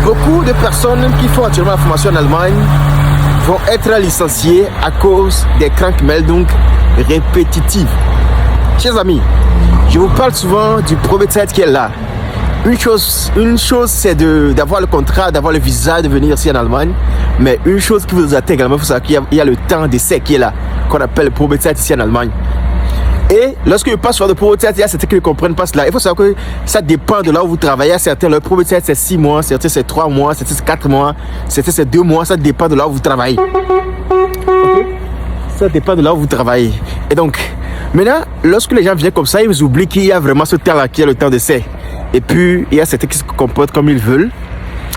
Beaucoup de personnes qui font actuellement la formation en Allemagne vont être licenciées à cause des Krankmeldungen répétitives. Chers amis, je vous parle souvent du Probezeit qui est là. Une chose c'est d'avoir le contrat, d'avoir le visa, de venir ici en Allemagne. Mais une chose qui vous attend également, il faut savoir qu'il y a le temps d'essai qui est là, qu'on appelle le Probezeit ici en Allemagne. Et lorsque je passe sur le Probezeit, il y a certains qui ne comprennent pas cela. Il faut savoir que ça dépend de là où vous travaillez. Certains, le Probezeit c'est 6 mois, certains c'est 3 mois, certains c'est 4 mois, certains c'est 2 mois. Ça dépend de là où vous travaillez. Okay? Ça dépend de là où vous travaillez. Et donc, maintenant, lorsque les gens viennent comme ça, ils oublient qu'il y a vraiment ce temps-là qui est le temps d'essai. Et puis, il y a certains qui se comportent comme ils veulent.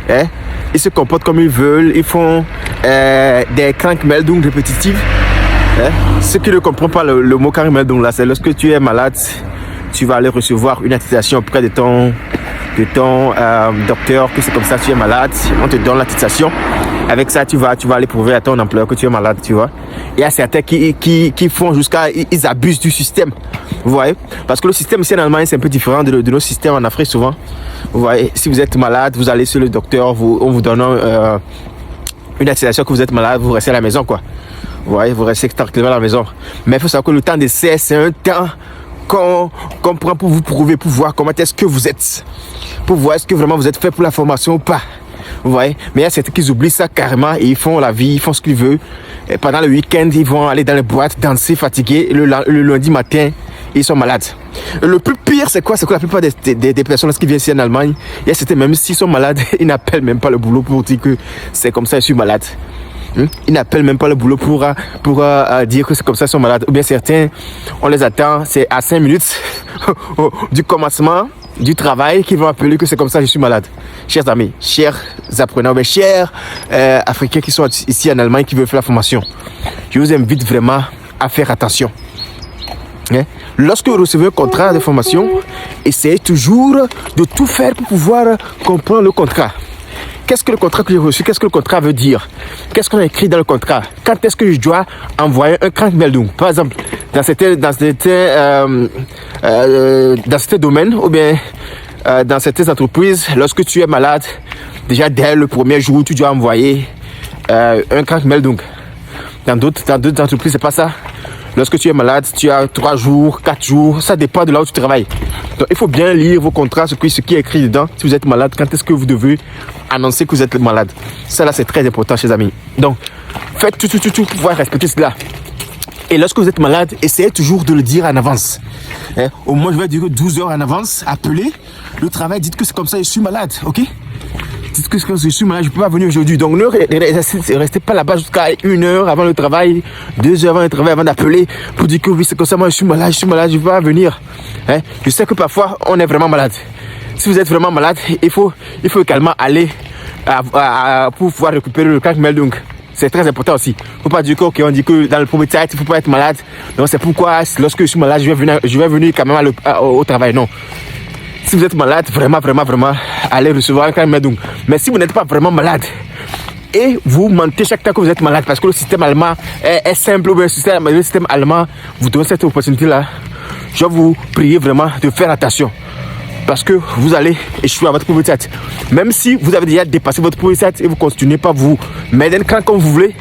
Hein? Ils se comportent comme ils veulent. Ils font des Krankmeldungen répétitives. Hein? Ceux qui ne comprennent pas le mot Krankmeldung là, c'est lorsque tu es malade, tu vas aller recevoir une attestation auprès de ton docteur que c'est comme ça tu es malade. On te donne l'attestation. Avec ça, tu vas aller prouver à ton employeur que tu es malade, tu vois. Il y a certains qui font ils abusent du système. Vous voyez? Parce que le système ici en Allemagne, c'est un peu différent de nos systèmes en Afrique souvent. Vous voyez? Si vous êtes malade, vous allez sur le docteur, on vous donne une attestation que vous êtes malade, vous restez à la maison, quoi. Vous voyez? Vous restez tranquillement à la maison. Mais il faut savoir que le temps d'essai, c'est un temps qu'on prend pour vous prouver, pour voir comment est-ce que vous êtes. Pour voir est-ce que vraiment vous êtes fait pour la formation ou pas. Vous voyez? Mais il y a certains qui oublient ça carrément et ils font la vie, ils font ce qu'ils veulent. Et pendant le week-end, ils vont aller dans les boîtes, danser, fatigués. Et le lundi matin, ils sont malades. Et le plus pire, c'est quoi? C'est que la plupart des personnes qui viennent ici en Allemagne, il y a certains, même s'ils sont malades, ils n'appellent même pas le boulot pour dire que c'est comme ça, je suis malade. Ils n'appellent même pas le boulot pour dire que c'est comme ça, ils sont malades. Ou bien certains, on les attend, c'est à 5 minutes du commencement du travail qu'ils vont appeler que c'est comme ça, je suis malade. Chers amis, chers apprenants, mais chers Africains qui sont ici en Allemagne, qui veulent faire la formation, je vous invite vraiment à faire attention. Lorsque vous recevez un contrat de formation, essayez toujours de tout faire pour pouvoir comprendre le contrat. Qu'est-ce que le contrat que j'ai reçu? Qu'est-ce que le contrat veut dire? Qu'est-ce qu'on a écrit dans le contrat? Quand est-ce que je dois envoyer un Krankmeldung? Par exemple, dans certains domaines ou bien dans certaines entreprises, lorsque tu es malade, déjà dès le premier jour, tu dois envoyer un Krankmeldung. Dans d'autres entreprises, c'est pas ça. Lorsque tu es malade, tu as 3 jours, 4 jours, ça dépend de là où tu travailles. Donc, il faut bien lire vos contrats, ce qui est écrit dedans. Si vous êtes malade, quand est-ce que vous devez annoncer que vous êtes malade? Ça, là, c'est très important, chers amis. Donc, faites tout pour pouvoir respecter cela. Et lorsque vous êtes malade, essayez toujours de le dire en avance. Au moins, je vais dire 12 heures en avance. Appelez le travail, dites que c'est comme ça, je suis malade, ok? Dites que je suis malade, je ne peux pas venir aujourd'hui. Donc ne restez pas là-bas jusqu'à 1 heure avant le travail, 2 heures avant le travail, avant d'appeler pour dire que oui, c'est comme ça, moi je suis malade, je ne peux pas venir. Je sais que parfois, on est vraiment malade. Si vous êtes vraiment malade, il faut également aller pour pouvoir récupérer le Krankmeldung. C'est très important aussi. Il ne faut pas dire qu'on dit que dans le Probezeit, il ne faut pas être malade. Donc c'est pourquoi, lorsque je suis malade, je vais venir quand même au travail. Non. Si vous êtes malade, vraiment, allez recevoir un Krankmeldung. Mais si vous n'êtes pas vraiment malade et vous mentez chaque temps que vous êtes malade, parce que le système allemand est simple, ou bien le système allemand vous donne cette opportunité-là, je vais vous prier vraiment de faire attention. Parce que vous allez échouer à votre Probezeit. Même si vous avez déjà dépassé votre Probezeit et vous continuez pas vous mettre un cran comme vous voulez,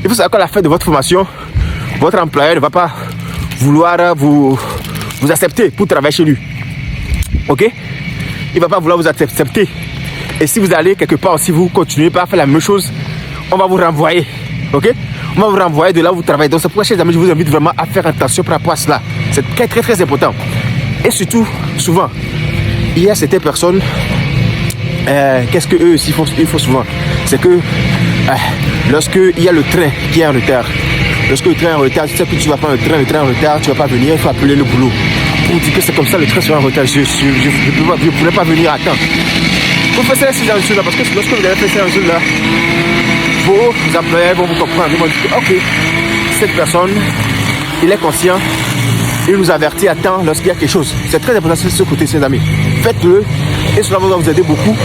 il faut savoir qu'à la fin de votre formation, votre employeur ne va pas vouloir vous accepter pour travailler chez lui. Ok? Il ne va pas vouloir vous accepter. Et si vous allez quelque part, si vous continuez pas à faire la même chose, on va vous renvoyer. Ok? On va vous renvoyer de là où vous travaillez. Donc c'est pourquoi, chers amis, je vous invite vraiment à faire attention par rapport à cela. C'est très important. Et surtout, souvent, il y a certaines personnes, qu'est-ce qu'eux aussi ils font souvent? C'est que lorsqu'il y a le train qui est en retard, lorsque le train est en retard, tu sais que tu vas prendre le train en retard, tu ne vas pas venir, il faut appeler le boulot. Pour dire que c'est comme ça, le train sera en retard, je ne pourrais pas venir à temps. Vous faites ces genre de choses-là, parce que lorsque vous allez faire ces genre de choses-là, vos employeurs vont vous comprendre. Ils vont dire, ok, cette personne, il est conscient, il nous avertit à temps lorsqu'il y a quelque chose. C'est très important de ce côté, ses amis. Faites-le, et cela va vous aider beaucoup.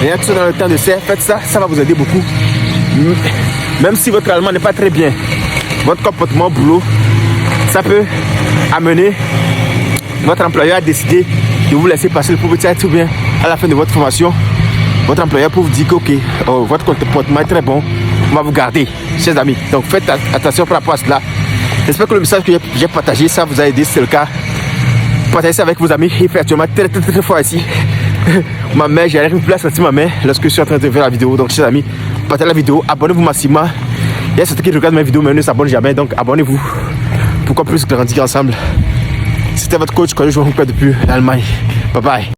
Et quand vous êtes dans le temps de serre, faites ça, ça va vous aider beaucoup. Même si votre allemand n'est pas très bien, votre comportement au boulot, ça peut amener votre employeur à décider de vous laisser passer le Probezeit ou bien à la fin de votre formation, votre employeur pour vous dire que ok, votre comportement est très bon, on va vous garder, chers amis. Donc faites attention par rapport à cela. J'espère que le message que j'ai partagé, ça vous a aidé. Si c'est le cas, partagez ça avec vos amis. Il fait actuellement très fort ici. Ma main, j'arrive plus à sentir ma main lorsque je suis en train de faire la vidéo. Donc chers amis, partagez la vidéo, abonnez-vous massivement. Il y a certains qui regardent mes vidéos mais ne s'abonnent jamais, donc abonnez-vous pour qu'on puisse grandir ensemble. C'était votre coach quand je vous depuis l'Allemagne. Bye bye.